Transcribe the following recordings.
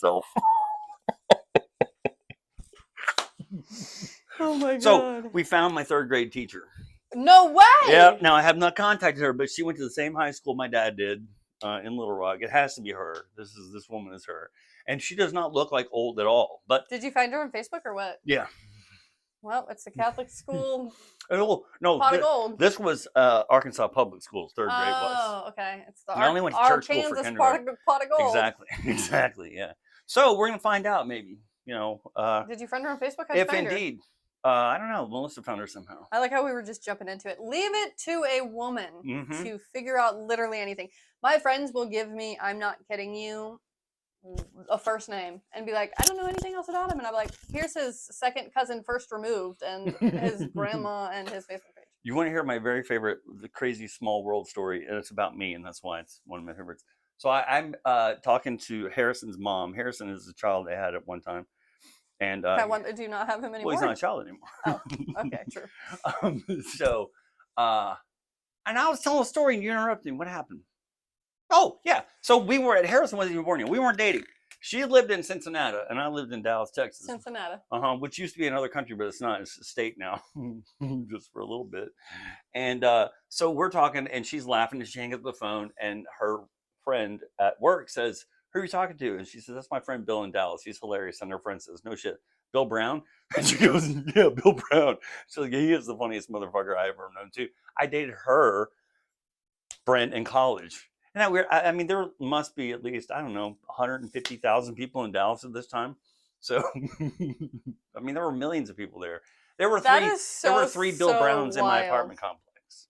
himself. Oh my god. So we found my third grade teacher. No way. Yeah. Now I have not contacted her, but she went to the same high school my dad did in Little Rock. It has to be her. This woman is her, and she does not look like old at all. But did you find her on Facebook or what? Yeah. Well, it's a Catholic school. Oh no, pot of gold. This was Arkansas Public Schools. Third grade was. Oh, okay. It's the I only went to church school for kindergarten. Pot of gold. Exactly. Yeah. So we're gonna find out maybe. Did you find her on Facebook? How'd you if find her? indeed. I don't know. Melissa found her somehow. I like how we were just jumping into it. Leave it to a woman to figure out literally anything. My friends will give me, I'm not kidding you, a first name and be like, I don't know anything else about him. And I'm like, here's his second cousin first removed and his grandma and his Facebook page. You want to hear my very favorite, the crazy small world story? And it's about me, and that's why it's one of my favorites. So I'm talking to Harrison's mom. Harrison is a child they had at one time. And do you not have him anymore? Well, he's not a child anymore. Oh, okay, true. And I was telling a story and you interrupted me. What happened? Oh, yeah. So we were at Harrison wasn't even born yet. We weren't dating. She lived in Cincinnati and I lived in Dallas, Texas. Cincinnati. Which used to be another country, but it's not. It's a state now, just for a little bit. And so we're talking and she's laughing and she hangs up the phone and her friend at work says, who are you talking to? And she says, that's my friend Bill in Dallas. He's hilarious. And her friend says, no shit, Bill Brown? And she goes, yeah, Bill Brown. She's like, he is the funniest motherfucker I ever known too. I dated her friend in college. Isn't that weird? I mean, there must be at least, I don't know, 150,000 people in Dallas at this time. So, I mean, there were millions of people there. There were three Bill Browns in my apartment complex.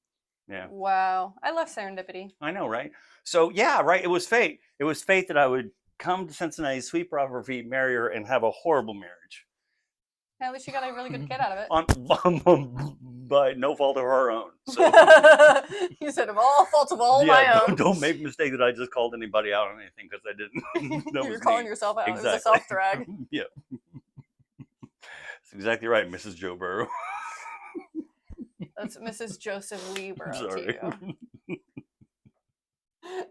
Yeah. Wow. I love serendipity. I know, right? So, yeah, right. It was fate. It was fate that I would come to Cincinnati, sweep her off her feet, marry her, and have a horrible marriage. At least you got a really good kid out of it. By no fault of her own. So. You said of all faults of all my own. Don't make the mistake that I just called anybody out on anything because I didn't. You're calling yourself out. Exactly. It was a self-drag. Yeah. That's exactly right, Mrs. Joe Burrow. That's Mrs. Joseph Lee Burrow. Sorry. To you.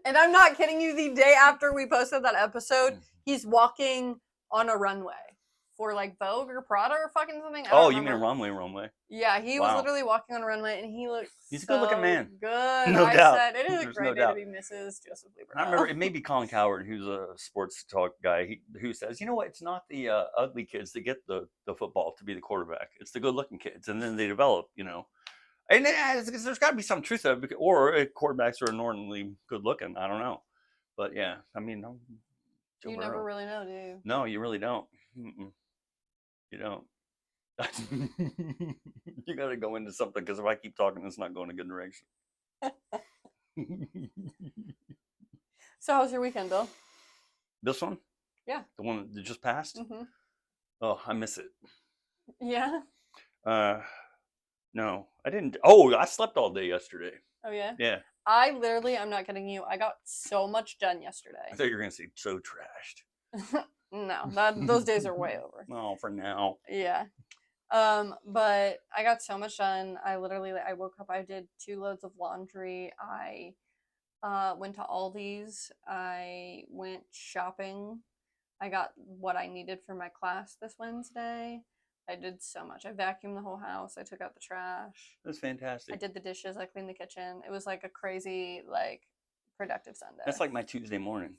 And I'm not kidding you, the day after we posted that episode, he's walking on a runway for like Vogue or Prada or fucking something. Oh, you mean a runway? Yeah, he was literally walking on a runway and he looked He's a good-looking man. Good. No doubt. Said, it is a great day to be Mrs. Joseph Lee Burrow. I remember, it may be Colin Coward, who's a sports talk guy, who says, you know what, it's not the ugly kids that get the football to be the quarterback. It's the good-looking kids. And then they develop, And there's got to be some truth to it, or quarterbacks are normally good looking. I don't know, but yeah, I mean, you never really know, do you? No, you really don't. Mm-mm. You don't. You got to go into something because if I keep talking, it's not going a good direction. So, how was your weekend, Bill? This one? Yeah. The one that just passed? Mm-hmm. Oh, I miss it. Yeah. No, I didn't. Oh, I slept all day yesterday. Oh, yeah? Yeah. I'm not kidding you, I got so much done yesterday. I thought you were going to say so trashed. No, those days are way over. Oh, for now. Yeah. But I got so much done. I woke up, I did 2 loads of laundry. I went to Aldi's. I went shopping. I got what I needed for my class this Wednesday. I did so much. I vacuumed the whole house. I took out the trash. That's fantastic. I did the dishes. I cleaned the kitchen. It was like a crazy, productive Sunday. That's like my Tuesday morning.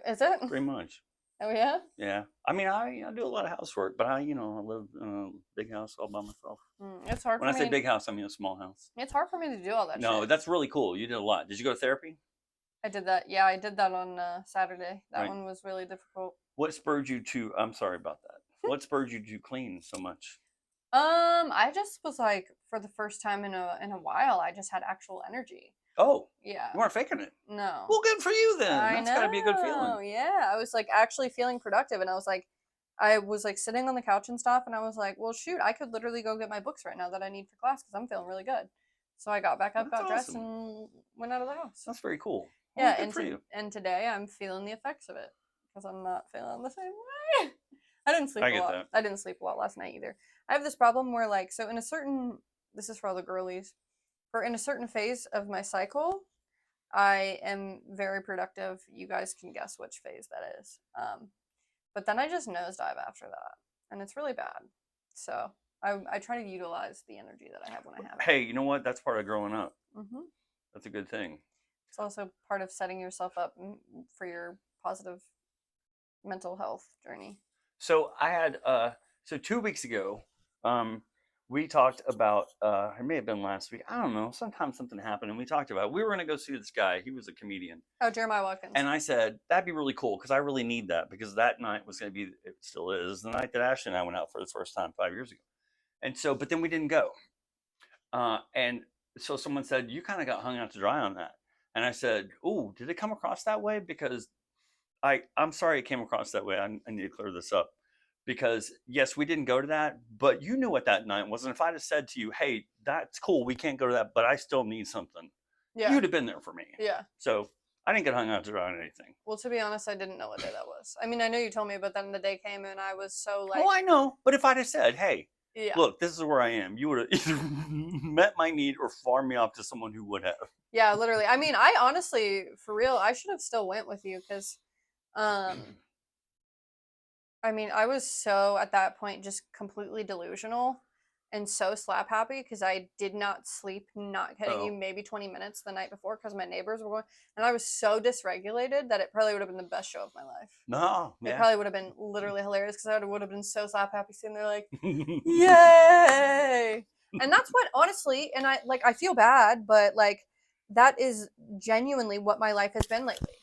Is it? Pretty much. Oh, yeah? Yeah. I mean, I do a lot of housework, but I live in a big house all by myself. It's hard for me. When I say big house, I mean a small house. It's hard for me to do all that shit. No, that's really cool. You did a lot. Did you go to therapy? I did that. Yeah, I did that on Saturday. That one was really difficult. What spurred you to, I'm sorry about that. What spurred you to clean so much? I just was like, for the first time in a while, I just had actual energy. Oh. Yeah. You weren't faking it. No. Well, good for you then. That's gotta be a good feeling. Oh, yeah. I was like actually feeling productive, and I was like sitting on the couch and stuff, and I was like, well, shoot, I could literally go get my books right now that I need for class because I'm feeling really good. So I got back up, got dressed, and went out of the house. That's very cool. Well, yeah, and today I'm feeling the effects of it because I'm not feeling the same way. I didn't sleep a lot. That. I didn't sleep a lot last night either. I have this problem where this is for all the girlies, in a certain phase of my cycle, I am very productive. You guys can guess which phase that is. But then I just nosedive after that, and it's really bad. So I try to utilize the energy that I have when I have it. Hey, you know what? That's part of growing up. Hmm. That's a good thing. It's also part of setting yourself up for your positive mental health journey. So I had so 2 weeks ago, we talked about it may have been last week. I don't know. Sometimes something happened and we talked about we were gonna go see this guy. He was a comedian. Oh, Jeremiah Watkins. And I said, that'd be really cool because I really need that because that night was gonna be it still is the night that Ashley and I went out for the first time 5 years ago. And so but then we didn't go. And so someone said, you kind of got hung out to dry on that. And I said, oh, did it come across that way? Because I'm sorry it came across that way. I need to clear this up because yes, we didn't go to that, but you knew what that night was. And if I'd have said to you, hey, that's cool, we can't go to that, but I still need something, Yeah. you'd have been there for me. Yeah. So I didn't get hung out to dry on anything. Well, to be honest, I didn't know what day that was. I mean, I know you told me, but then the day came and I was so like. Oh, I know. But if I'd have said, hey, Yeah. look, this is where I am, you would have either met my need or farmed me off to someone who would have. Yeah, literally. I mean, I honestly, for real, I should have still went with you because, I mean, I was so at that point just completely delusional and so slap happy because I did not sleep, not kidding you, Oh. maybe 20 minutes the night before because my neighbors were going, and I was so dysregulated that it probably would have been the best show of my life. No, It yeah. probably would have been literally hilarious because I would have been so slap happy sitting there like, yay! And that's what honestly, and I feel bad, but like that is genuinely what my life has been lately,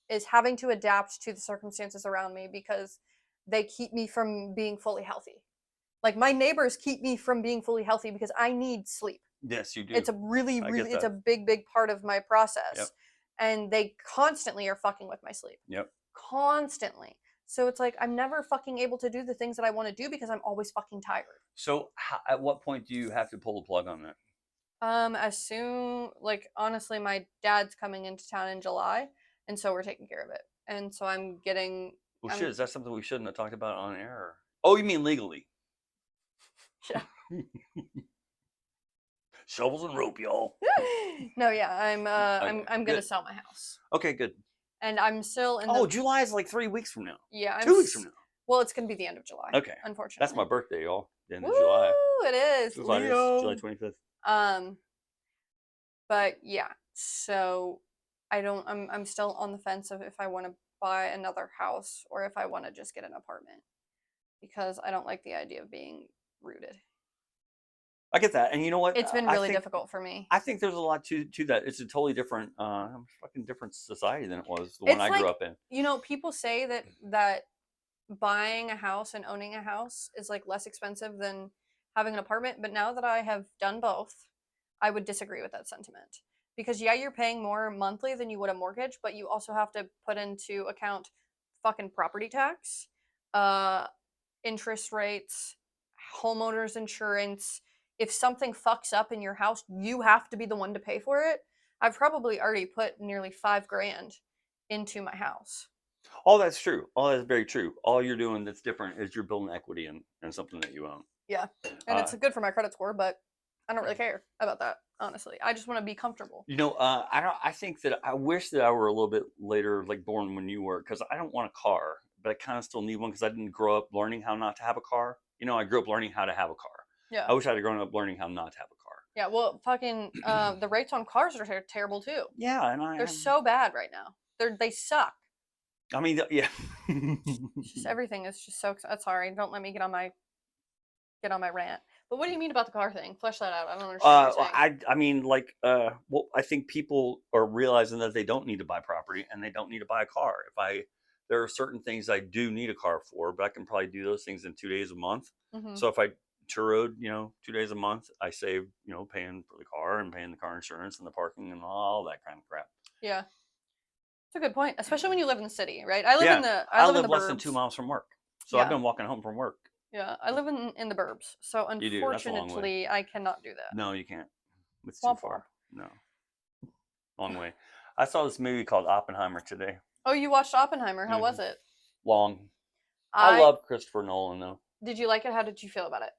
is having to adapt to the circumstances around me because they keep me from being fully healthy. Like my neighbors keep me from being fully healthy because I need sleep. Yes, you do. It's a really, I really, get it's a that. big part of my process. Yep. And they constantly are fucking with my sleep. Yep. Constantly. So it's like I'm never fucking able to do the things that I want to do because I'm always fucking tired. So at what point do you have to pull the plug on that? As soon, like honestly, my dad's coming into town in July, and so we're taking care of it. And so I'm getting. Well, shit, is that something we shouldn't have talked about on air? Oh, you mean legally? Yeah. Shovels and rope, y'all. No, yeah, I'm Okay, gonna good. sell my house, Okay, good. and I'm still in. Oh, July is like 3 weeks from now. Yeah, 2 weeks from now. Well, it's gonna be the end of July. Okay, Unfortunately, that's my birthday, y'all. The end of Woo, July. it is. July Leo. July 25th. But yeah, so I don't. I'm still on the fence of if I want to buy another house or if I want to just get an apartment because I don't like the idea of being rooted. I get that, and you know what? It's been I really think- difficult for me. I think there's a lot to that. It's a totally different, fucking different society than it was the one It's I grew like- up in. You know, people say that buying a house and owning a house is like less expensive than having an apartment, but now that I have done both, I would disagree with that sentiment. Because yeah, you're paying more monthly than you would a mortgage, but you also have to put into account fucking property tax, interest rates, homeowners insurance. If something fucks up in your house, you have to be the one to pay for it. I've probably already put nearly $5,000 into my house. All that's true. All that's very true. All you're doing that's different is you're building equity in something that you own. Yeah, and it's good for my credit score, but I don't really care about that, honestly. I just want to be comfortable. You know, I think that I wish that I were a little bit later, like born when you were, because I don't want a car, but I kind of still need one because I didn't grow up learning how not to have a car. You know, I grew up learning how to have a car. Yeah. I wish I'd grown up learning how not to have a car. Yeah, well, fucking the rates on cars are terrible too. Yeah, and They're so bad right now. They suck. I mean, yeah. Just everything is just so. Sorry, don't let me get on my rant. But what do you mean about the car thing? Flesh that out. I don't understand what you're saying. I mean, like, well, I think people are realizing that they don't need to buy property and they don't need to buy a car. There are certain things I do need a car for, but I can probably do those things in 2 days a month. Mhm. So if I churroed, 2 days a month, I save, paying for the car and paying the car insurance and the parking and all that kind of crap. Yeah, it's a good point, especially when you live in the city, right? I live Yeah, in the. I live in live the less than burbs. 2 miles from work, so Yeah. I've been walking home from work. Yeah, I live in the burbs, so You do, that's a long way. unfortunately, I cannot do that. No, you can't. It's too Womp far. womp. No, long way. I saw this movie called Oppenheimer today. Oh, you watched Oppenheimer? How was it? Long. I love Christopher Nolan though. Did you like it? How did you feel about it?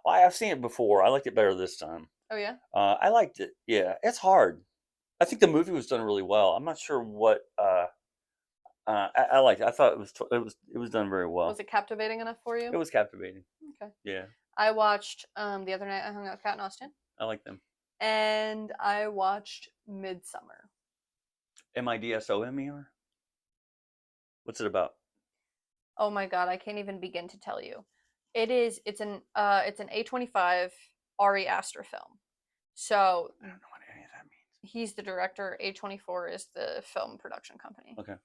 Well, I've seen it before. I liked it better this time. Oh yeah. I liked it. Yeah, it's hard. I think the movie was done really well. I'm not sure what. I liked it. I thought it was done very well. Was it captivating enough for It you? was captivating. Okay. Yeah, I watched the other night. I hung out with Kat and Austin, I like them. and I watched Midsummer. Midsommar. What's it about? Oh my god, I can't even begin to tell you. It's an A25 Ari Aster film. So I don't know what any of that means. he's the director. A24 is the film production company. Okay.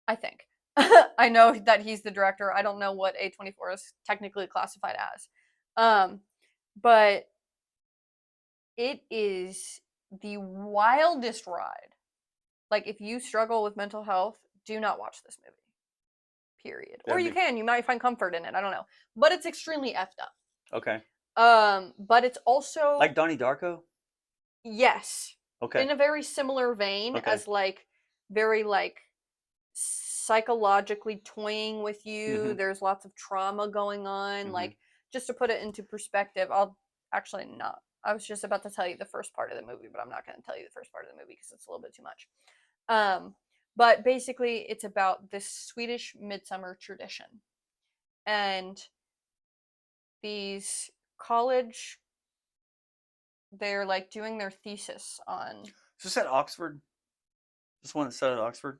I think. I know that he's the director. I don't know what A24 is technically classified as. But it is the wildest ride. Like, if you struggle with mental health, do not watch this movie. Period. Or That'd you be- can. You might find comfort in it. I don't know. But it's extremely effed up. Okay. But it's also Like Donnie Darko. yes, Okay. in a very similar vein Okay. as like very like psychologically toying with you. Mhm. There's lots of trauma going on. Mhm. Like, just to put it into perspective, I'll actually not. I was just about to tell you the first part of the movie, but I'm not going to tell you the first part of the movie because it's a little bit too much. But basically, it's about this Swedish midsummer tradition, and these college, they're like doing their thesis on. Is this at Oxford? This one that said at Oxford?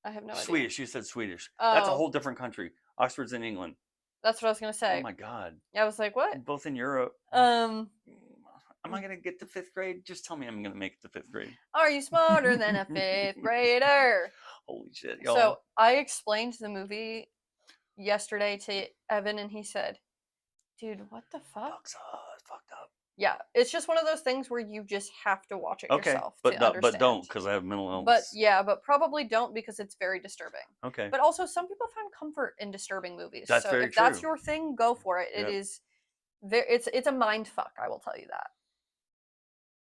I have no idea. Swedish. You said Swedish. That's a Oh. whole different country. Oxford's in England. That's what I was gonna say. Oh my God. I was like, what? Both in Europe. Am I gonna get to 5th grade? Just tell me I'm gonna make it to 5th grade. Are you smarter than a 5th grader? Holy shit, y'all. So I explained the movie yesterday to Evan, and he said, "Dude, what the fuck?" Fuck's fucked up. Yeah, it's just one of those things where you just have to watch it Okay, yourself but to don't, understand. but don't because I have mental illness. But yeah, but probably don't because it's very disturbing. Okay. But also, some people find comfort in disturbing movies. That's so very if that's true. your thing, go for it. Yep. It is. It's a mind fuck. I will tell you that.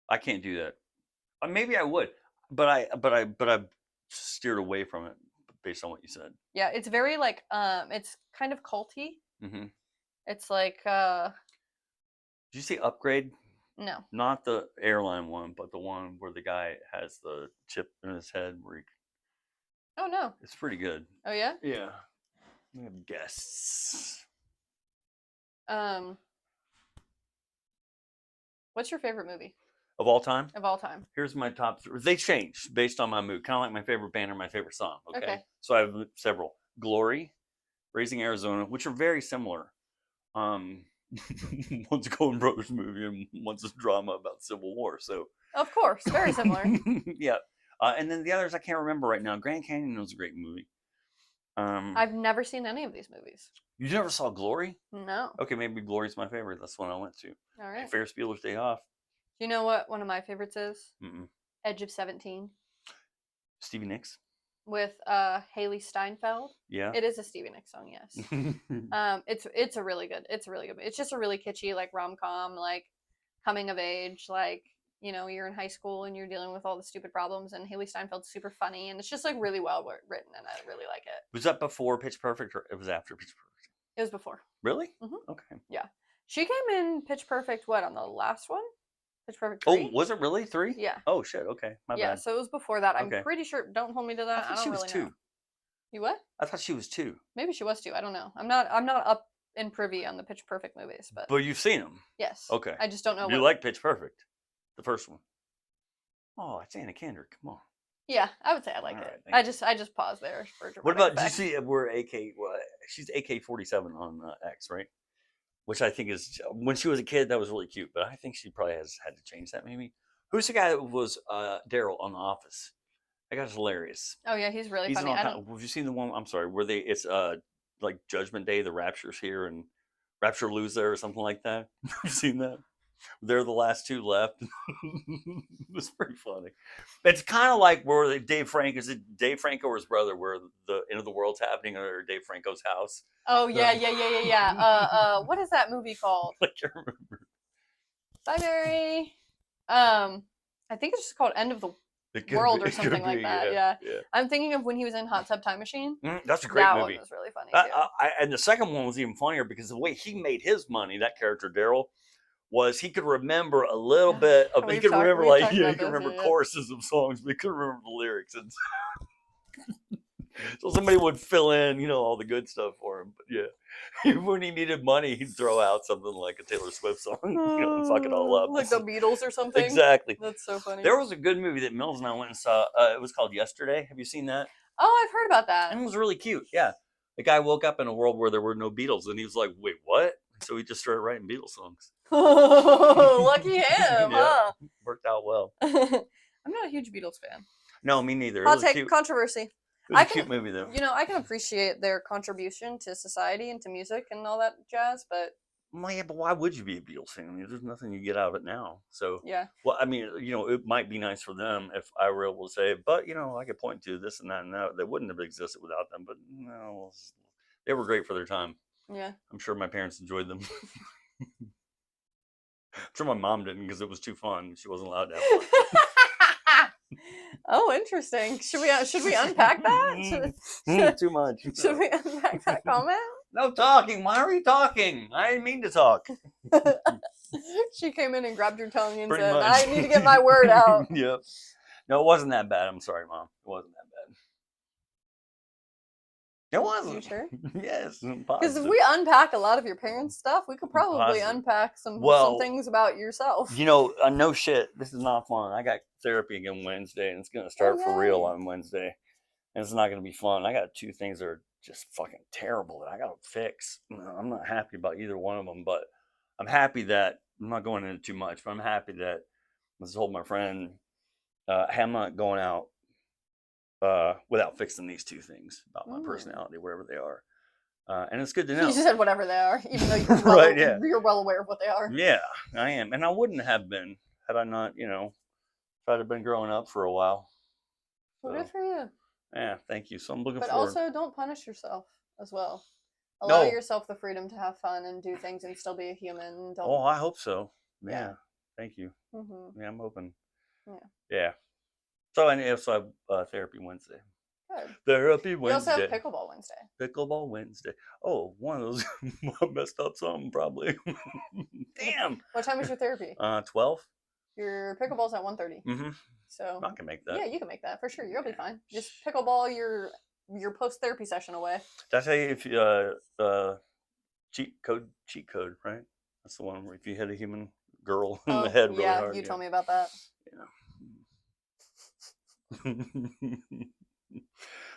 I can't do that. Maybe I would, but I steered away from it based on what you said. Yeah, it's very like it's kind of culty. Mm-hmm. It's like Did you see Upgrade? no. Not the airline one, but the one where the guy has the chip in his head. Where he, Oh no. it's pretty good. Oh yeah. Yeah. We have guests. What's your favorite movie Of all time? of all time? Here's my top 3. They change based on my mood, kind of like my favorite band or my favorite song. Okay. So I have several. Glory, Raising Arizona, which are very similar. One's a Coen Brothers movie and one's a drama about Civil War. So Of course, very similar. yeah. And then the others I can't remember right now. Grand Canyon was a great movie. I've never seen any of these movies. You never saw Glory? No. Okay, maybe Glory's my favorite. That's the one I went to. All right. Ferris Bueller's Day Off. Do you know what one of my favorites is? Mm-mm. Edge of 17 Stevie Nicks. with Haley Steinfeld. Yeah. It is a Stevie Nicks song, yes. It's a really good. It's a really good. It's just a really kitschy like rom-com, like coming of age, like you're in high school and you're dealing with all the stupid problems, and Haley Steinfeld's super funny, and it's just like really well written, and I really like it. Was that before Pitch Perfect or it was after Pitch Perfect? It was before. Really? Mhm. Okay. Yeah, she came in Pitch Perfect. What, on the last one? Pitch Perfect 3? Oh, was it really 3? Yeah. Oh shit. Okay, my Yeah, bad. so it was before that. I'm Okay. pretty sure. Don't hold me to I that. I thought don't she was really 2. know. You what? I thought she was 2. Maybe she was 2. I don't know. I'm not up in privy on the Pitch Perfect movies, but But you've seen them. yes. Okay. I just don't know. You what... like Pitch Perfect, the first one. Oh, it's Anna Kendrick. Come on. Yeah, I would say I like All it. right, I just paused there for What dramatic about? Did you effect. see we're AK? Well, she's AK-47 on X, right? Which I think is when she was a kid that was really cute, but I think she probably has had to change that maybe. Who's the guy that was Daryl on The Office? That guy's hilarious. Oh yeah, he's really He's in funny. all have you seen the one? I'm sorry, where they it's like Judgment Day, the Rapture's here and Rapture lose there or something like that. You've seen that? They're the last 2 left. It's pretty funny. It's kind of like where Dave Franco is it Dave Franco or his brother, where the end of the world's happening at Dave Franco's house. Oh yeah. What is that movie called? I can't remember. Bye, Mary. I think it's just called End of the It could World be- or it could something like be, that. Yeah. I'm thinking of when he was in Hot Tub Time Machine. That's a great that movie. one was really funny too. And the second one was even funnier because the way he made his money, that character Daryl, was he could remember a little bit of. He We've could talked- remember we've like talked he about could this, remember yeah. choruses of songs, but he couldn't remember the lyrics. And So somebody would fill in, all the good stuff for him. But yeah, when he needed money, he'd throw out something like a Taylor Swift song, and fuck it all up. Like the Beatles or something. Exactly. That's so funny. There was a good movie that Mills and I went and saw. It was called Yesterday. Have you seen that? Oh, I've heard about that. And it was really cute. Yeah. The guy woke up in a world where there were no Beatles, and he was like, wait, what? So he just started writing Beatles songs. Lucky him, huh? Worked out well. I'm not a huge Beatles fan. No, me neither. Hot take, controversy. It was a cute movie, though. I can appreciate their contribution to society and to music and all that jazz, but... Well, yeah, but why would you be a Beatles fan? I mean, there's nothing you get out of it now. So, yeah. Well, I mean, it might be nice for them if I were able to say, but, I could point to this and that that wouldn't have existed without them. But, no, they were great for their time. Yeah. I'm sure my parents enjoyed them. I'm sure my mom didn't because it was too fun. She wasn't allowed to have fun. Oh, interesting. Should we unpack that? Too much. Should we unpack that comment? No talking. Why are you talking? I didn't mean to talk. She came in and grabbed your tongue and Pretty said, much. I need to get my word out. Yep. No, it wasn't that bad. I'm sorry, Mom. It wasn't that bad. It wasn't. You sure? Yes. Because if we unpack a lot of your parents' stuff, we could probably unpack some things about yourself. No shit. This is not fun. I got therapy again Wednesday, and it's going to start for real on Wednesday. And it's not going to be fun. I got 2 things that are just fucking terrible that I got to fix. I'm not happy about either one of them, but I'm happy that, I'm not going into too much, but I'm happy that I told my friend, hey, I'm not going out without fixing these 2 things about my personality, wherever they are. And it's good to know. You said whatever they are, even though you're well aware of what they are. Yeah, I am. And I wouldn't have been had I not, if I'd have been growing up for a while. Well, good for you. Yeah, thank you. So I'm looking forward. But also, don't punish yourself as well. Allow yourself the freedom to have fun and do things and still be a human. Oh, I hope so. Yeah. Thank you. Mm-hmm. Yeah, I'm open. Yeah. Yeah. So I also have therapy Wednesday. Good. Therapy Wednesday. You also have pickleball Wednesday. Pickleball Wednesday. Oh, one of those messed up something probably. Damn. What time is your therapy? 12. Your pickleball's at 1:30. Mm-hmm. So I can make that. Yeah, you can make that for sure. You'll be fine. Just pickleball your post therapy session away. Did I tell you if you cheat code, right? That's the one where if you hit a human girl in the head really hard. You told me about that. Yeah.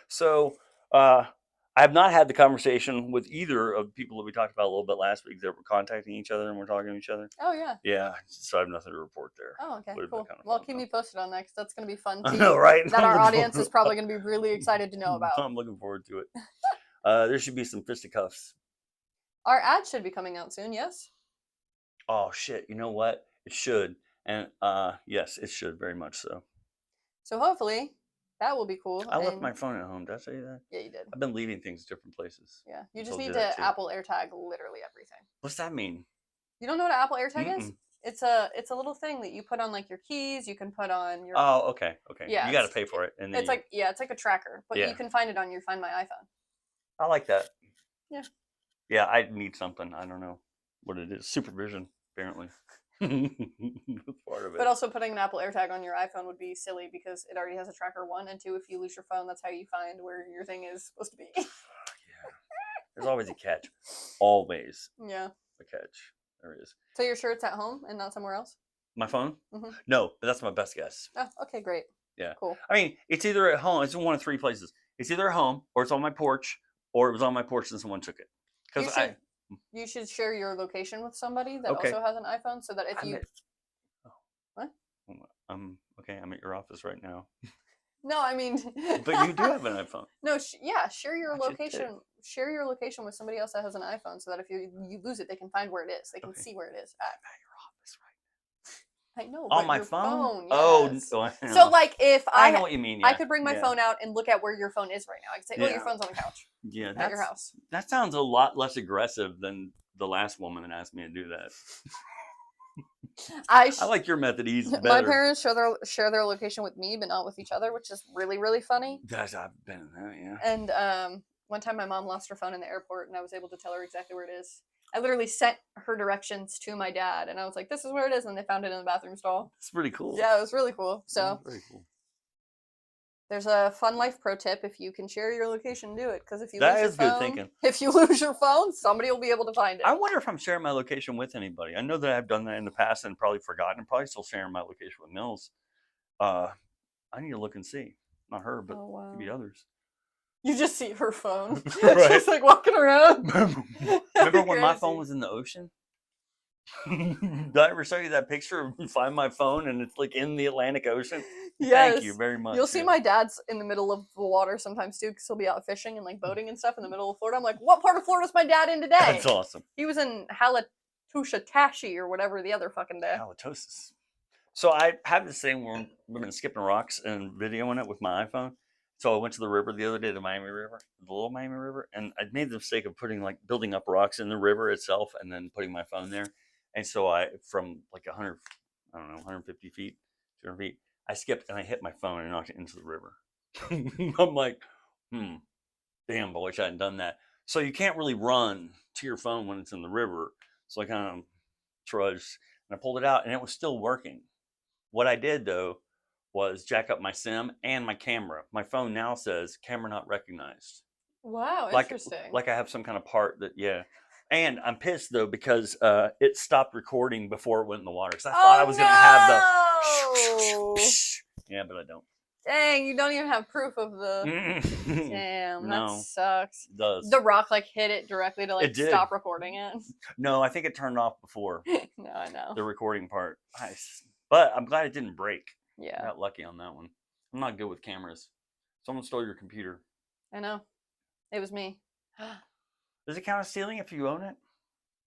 So I have not had the conversation with either of the people that we talked about a little bit last week that were contacting each other and we're talking to each other. Oh, yeah. Yeah. So I have nothing to report there. Oh, okay. Would've Cool. been kind of Well, fun, keep though. me posted on that because that's going to be fun I too. know, right? That our audience is probably going to be really excited to know about. I'm looking forward to it. There should be some fisticuffs. Our ad should be coming out soon, yes? Oh, shit. You know what? It should. And yes, it should very much so. So hopefully that will be cool. I left my phone at home. Did I say that? Yeah, you did. I've been leaving things different places. Yeah. You just need to Apple AirTag literally everything. What's that mean? You don't know what an Apple AirTag is? It's a little thing that you put on like your keys. You can put on your. Oh, okay. Yeah, you got to pay for it, and then it's like a tracker, but you can find it on your Find My iPhone. I like that. Yeah. Yeah, I need something. I don't know what it is. Supervision, apparently. That's part of it. But also putting an Apple AirTag on your iPhone would be silly because it already has a tracker, 1, and 2, if you lose your phone, that's how you find where your thing is supposed to be. Yeah. There's always a catch. Always. Yeah. A catch. There is. So you're sure it's at home and not somewhere else? My phone? Mm-hmm. No, but that's my best guess. Oh, okay, great. Yeah. Cool. I mean, it's either at home. It's in one of 3 places. It's either at home, or it's on my porch, or it was on my porch and someone took it. Because you should share your location with somebody that also has an iPhone, so that if you. What? Okay. I'm at your office right now. No, I mean. But you do have an iPhone. No, share your location. Share your location with somebody else that has an iPhone, so that if you lose it, they can find where it is. They can see where it is at. I'm at your office right I now. know. On my phone? Yes. Oh. So like if I know what you mean. Yeah. I could bring my phone out and look at where your phone is right now. I could say, "Oh, your phone's on the couch." Yeah, at your house. That sounds a lot less aggressive than the last woman that asked me to do that. I like your method better. My parents share their location with me, but not with each other, which is really, really funny. I've been in that, yeah. And one time my mom lost her phone in the airport, and I was able to tell her exactly where it is. I literally sent her directions to my dad, and I was like, "This is where it is," and they found it in the bathroom stall. It's pretty cool. Yeah, it was really cool. So very cool. There's a Fun Life pro tip: if you can share your location, do it. Because if you That lose your is good phone, thinking. if you lose your phone, somebody will be able to find it. I wonder if I'm sharing my location with anybody. I know that I've done that in the past and probably forgotten. I'm probably still sharing my location with Mills. I need to look and see. Not her, but Oh wow! maybe others. You just see her phone, Right. just like walking around. Remember when my phone was in the ocean? Did I ever show you that picture of find my phone and it's like in the Atlantic Ocean? Yes. Thank you very much. You'll see yeah. my dad's in the middle of the water sometimes too, because he'll be out fishing and like boating and stuff in the middle of Florida. I'm like, what part of Florida's my dad in today? That's awesome. He was in Halitoshitashi or whatever the other fucking day. Halitosis. So I have this thing where we've been skipping rocks and videoing it with my iPhone. So I went to the river the other day, the Miami River, the Little Miami River, and I made the mistake of building up rocks in the river itself and then putting my phone there. And so from like 100, I don't know, 150 feet, 200 feet, I skipped and I hit my phone and knocked it into the river. I'm like, damn, I wish I hadn't done that. So you can't really run to your phone when it's in the river. So I kind of trudged and I pulled it out and it was still working. What I did though was jack up my SIM and my camera. My phone now says camera not recognized. Wow, Like interesting. I have some kind of part that And I'm pissed though because it stopped recording before it went in the water. Because I thought I was gonna have the but I don't. Dang, you don't even have proof of the. Damn, that No, sucks. it does. The rock like hit it directly to It like did. stop recording it. No, I think it turned off before No, I know. the recording part. Nice. But I'm glad it didn't break. I Yeah, got lucky on that one. I'm not good with cameras. Someone stole your computer. I know. It was me. Does it count as stealing if you own it?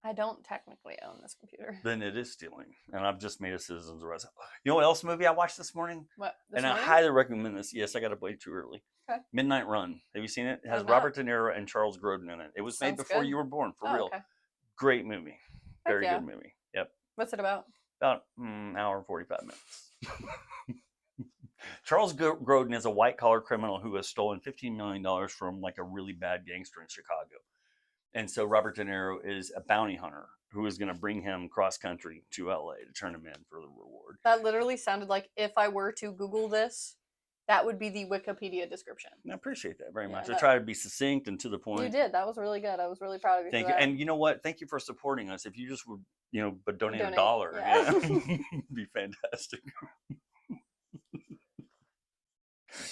I don't technically own this computer. Then it is stealing. And I've just made a citizen's arrest. You know what else movie I watched this morning? What? I highly recommend this. Yes, I got up way too early. Okay. Midnight Run. Have you seen it? It has not. Robert De Niro and Charles Grodin in it. It was made Sounds before good. you were born, for Oh, real. okay. Great movie. Heck Very yeah. good movie. Yep. What's it about? About an hour and 45 minutes. Charles Grodin is a white-collar criminal who has stolen $15 million from like a really bad gangster in Chicago. And so Robert De Niro is a bounty hunter who is going to bring him cross-country to LA to turn him in for the reward. That literally sounded like if I were to Google this, that would be the Wikipedia description. I appreciate that very much. Yeah, I try to be succinct and to the point. You did. That was really good. I was really proud of you. Thank for you. that. And you know what? Thank you for supporting us. If you just would, but donate Donate, $1, yeah. be fantastic.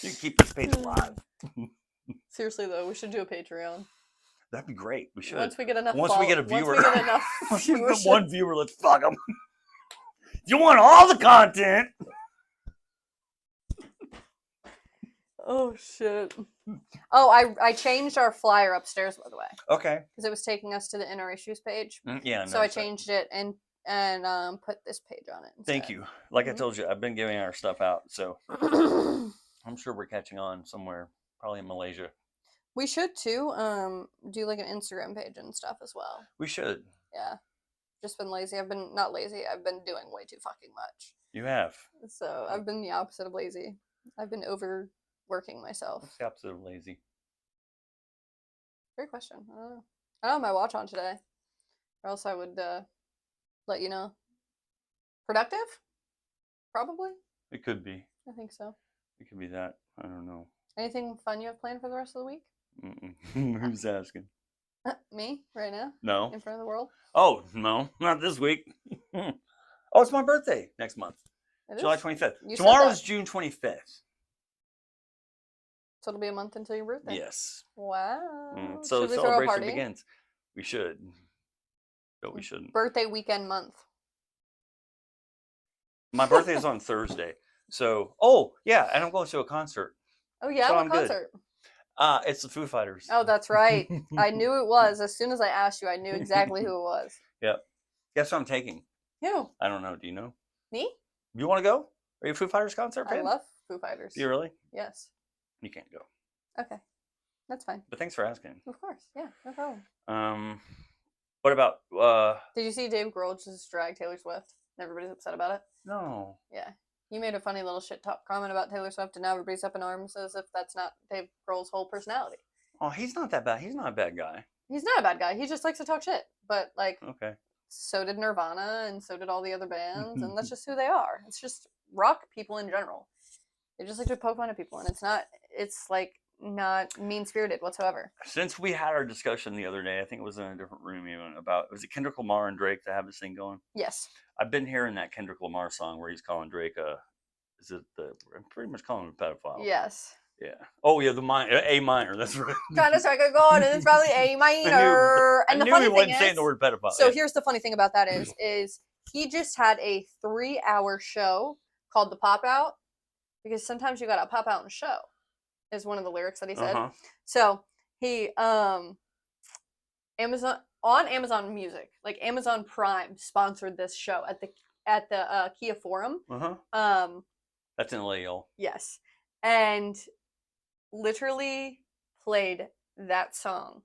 You can keep this page alive. Seriously though, we should do a Patreon. That'd be great. We should. Once we get enough. Once we get a viewer. Once we get enough Once we get viewership. one viewer, let's fuck them. You want all the content? Oh shit. Oh, I changed our flyer upstairs, by the way, Okay. because it was taking us to the inner issues page. Yeah. So I changed it and put this page on it. Thank you. Like I Mhm. told you, I've been giving our stuff out, so I'm sure we're catching on somewhere, probably in Malaysia. We should too do like an Instagram page and stuff as well. We should. Yeah. Just been lazy. I've been not lazy. I've been doing way too fucking much. You have. So I've been the opposite of lazy. I've been overworking myself. What's the opposite of lazy? Great question. I don't know. I don't have my watch on today, or else I would let you know. Productive? Probably. It could be. I think so. It could be that. I don't know. Anything fun you have planned for the rest of the week? Who's asking? Me right now No. in front of the world. Oh no, not this week. Oh, it's my birthday next month, It July is? 25th. You said Tomorrow's that. June 25th. So it'll be a month until your birthday. Yes. Wow. So Should we throw a celebration party? begins. We should, but we shouldn't. Birthday weekend month. My birthday is on Thursday, so oh yeah, and I'm going to a concert. Oh yeah, So what I'm good. concert? It's the Foo Fighters. Oh, that's right. I knew it was. As soon as I asked you, I knew exactly who it was. Yep. Guess what I'm taking? Who? I don't know. Do you know? Me? You want to go? Are you a Foo Fighters concert fan? I love Foo Fighters. Do you really? Yes. You can't go. Okay. That's fine. But thanks for asking. Of course. Yeah, no problem. What about Did you see Dave Grohl just drag Taylor Swift? Everybody's upset about it. no. Yeah. You made a funny little shit talk comment about Taylor Swift, and now everybody's up in arms as if that's not Dave Grohl's whole personality. Oh, he's not that bad. He's not a bad guy. He's not a bad guy. He just likes to talk shit. But like, Okay. so did Nirvana, and so did all the other bands, and that's just who they are. It's just rock people in general. They just like to poke fun at people, and it's like not mean spirited whatsoever. Since we had our discussion the other day, I think it was in a different room even about, was it Kendrick Lamar and Drake that have this thing going? Yes. I've been hearing that Kendrick Lamar song where he's calling Drake I'm pretty much calling him a pedophile. Yes. Yeah. Oh yeah, A minor. That's right. Trying to strike a chord, and it's probably A minor. And the funny he thing wasn't is, saying the word pedophile. so here's the funny thing about that is he just had a 3-hour show called The Pop Out, because sometimes you gotta pop out and show, is one of the lyrics that he said. Uh-huh. So he Amazon Music, like Amazon Prime, sponsored this show at the Kia Forum. Uh-huh. That's in Lale. Yes, and literally played that song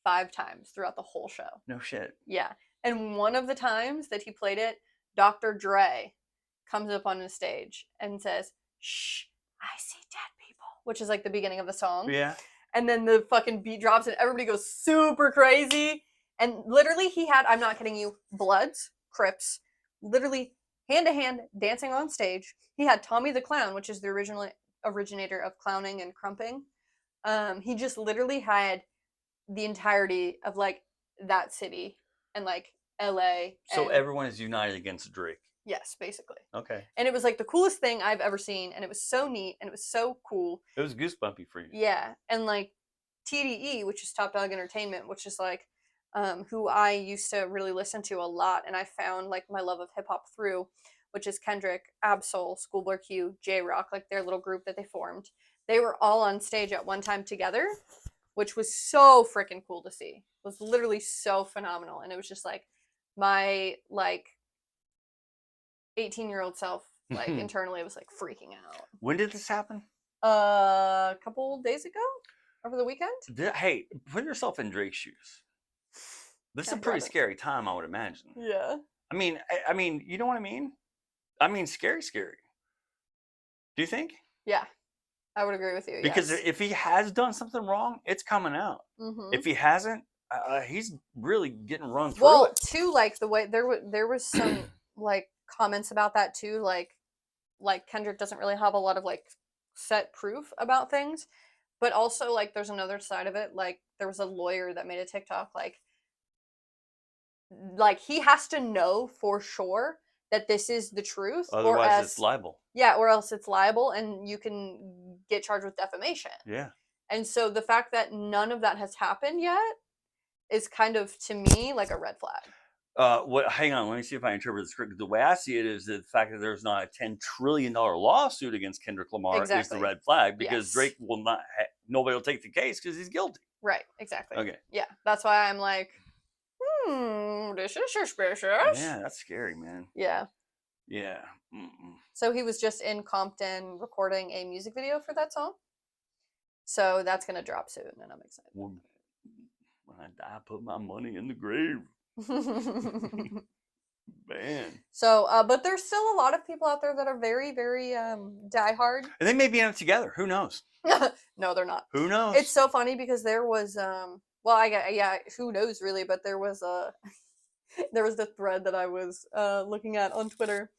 5 times throughout the whole show. No shit. Yeah, and one of the times that he played it, Dr. Dre comes up on the stage and says, "Shh, I see dead people," which is like the beginning of the song. Yeah. And then the fucking beat drops and everybody goes super crazy. And literally he had, I'm not kidding you, Bloods, Crips, literally hand to hand dancing on stage. He had Tommy the Clown, which is the originator of clowning and crumping. He just literally had the entirety of like that city and like LA. So and, everyone is united against Drake. yes, basically. Okay. And it was like the coolest thing I've ever seen, and it was so neat and it was so cool. It was goosebumpy for you. Yeah, and like TDE, which is Top Dog Entertainment, which is like who I used to really listen to a lot, and I found like my love of hip hop through, which is Kendrick, Absol, Schoolboy Q, J Rock, like their little group that they formed. They were all on stage at one time together, which was so freaking cool to see. It was literally so phenomenal, and it was just like my like 18-year-old self, like internally, was like freaking out. When did this happen? A couple days ago, over the weekend. Hey, put yourself in Drake's shoes. This is a pretty scary time, I would imagine. Yeah. I mean, you know what I mean? I mean, scary. Do you think? Yeah, I would agree with you. Because yes. if he has done something wrong, it's coming out. Mm-hmm. If he hasn't, he's really getting run through. Well, too, like the way there was some like comments about that too, like Kendrick doesn't really have a lot of like set proof about things, but also like there's another side of it. Like there was a lawyer that made a TikTok like he has to know for sure that this is the truth, otherwise it's libel. Yeah, or else it's libel and you can get charged with defamation. Yeah. And so the fact that none of that has happened yet is kind of, to me, like a red flag. Hang on, let me see if I interpret this correctly. The way I see it is the fact that there's not a $10 trillion lawsuit against Kendrick Lamar is the red flag, because yes. Drake will not, nobody will take the case because he's guilty. Right, exactly. Okay. Yeah, that's why I'm like, this is suspicious. Yeah, that's scary, man. Yeah. Yeah. So he was just in Compton recording a music video for that song. So that's going to drop soon, and I'm excited. When I die, I put my money in the grave. Man. So, but there's still a lot of people out there that are very, very diehard. And they may be in it together. Who knows? No, they're not. Who knows? It's so funny because there was, who knows really, but there was there was the thread that I was looking at on Twitter,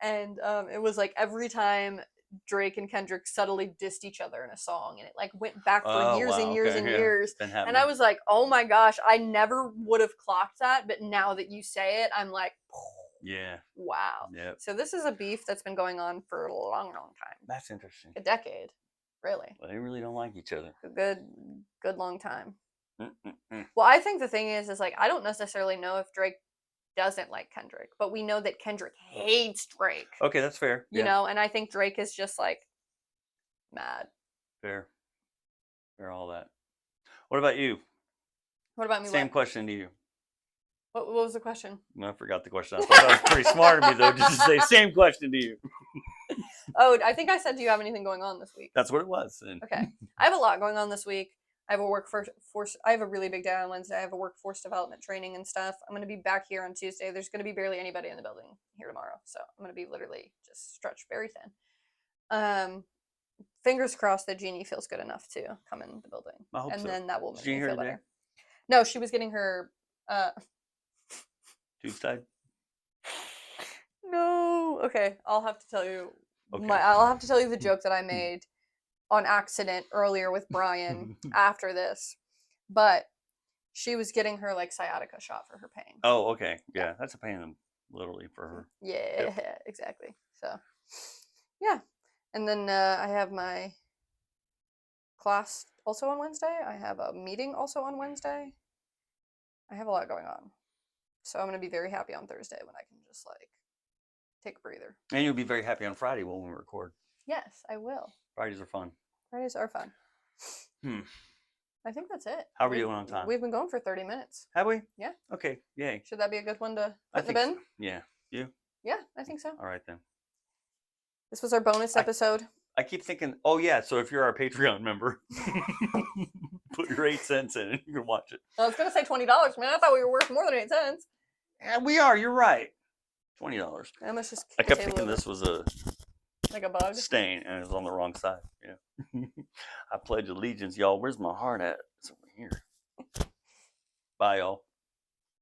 and it was like every time Drake and Kendrick subtly dissed each other in a song, and it like went back for years and years and years. And I was like, oh my gosh, I never would have clocked that, but now that you say it, I'm like, yeah, wow. Yep. So this is a beef that's been going on for a long time. That's interesting. A decade, really. Well, they really don't like each other. A good long time. Well, I think the thing is like I don't necessarily know if Drake doesn't like Kendrick, but we know that Kendrick hates Drake. Okay, that's fair. You know, and I think Drake is just like mad. Fair, all that. What about you? What about me? Same question to you. What was the question? I forgot the question. I thought that was pretty smart of me, though, just to say same question to you. Oh, I think I said, do you have anything going on this week? That's what it was. Okay. I have a lot going on this week. I have a workforce. I have a really big day on Wednesday. I have a workforce development training and stuff. I'm going to be back here on Tuesday. There's going to be barely anybody in the building here tomorrow. So I'm going to be literally just stretched very thin. Fingers crossed that Jeannie feels good enough to come in the building. I hope so. Then that will make me Jeannie feel here better. today? No, she was getting her Tuesday? No. Okay, I'll have to tell you Okay. I'll have to tell you the joke that I made on accident earlier with Brian after this. But she was getting her like sciatica shot for her pain. Oh, okay. Yeah, that's a pain literally for her. Yeah, exactly. So, yeah. And then I have my class also on Wednesday. I have a meeting also on Wednesday. I have a lot going on. So I'm going to be very happy on Thursday when I can just like take a breather. And you'll be very happy on Friday when we record. Yes, I will. Fridays are fun. Fridays are fun. I think that's it. How are we doing on time? We've been going for 30 minutes. Have we? Yeah. Okay. Yay. Should that be a good one to I put in the think bin? so. Yeah. You? Yeah, I think so. All right then. This was our bonus episode. I keep thinking, oh yeah, so if you're our Patreon member, put your 8 cents in and you can watch it. I was gonna say $20, man. I thought we were worth more than 8 cents. Yeah, we are. You're right. $20. I must just. I kept thinking this was a like a bug stain, and it was on the wrong side. Yeah. I pledge allegiance, y'all. Where's my heart at? It's over here. Bye, y'all.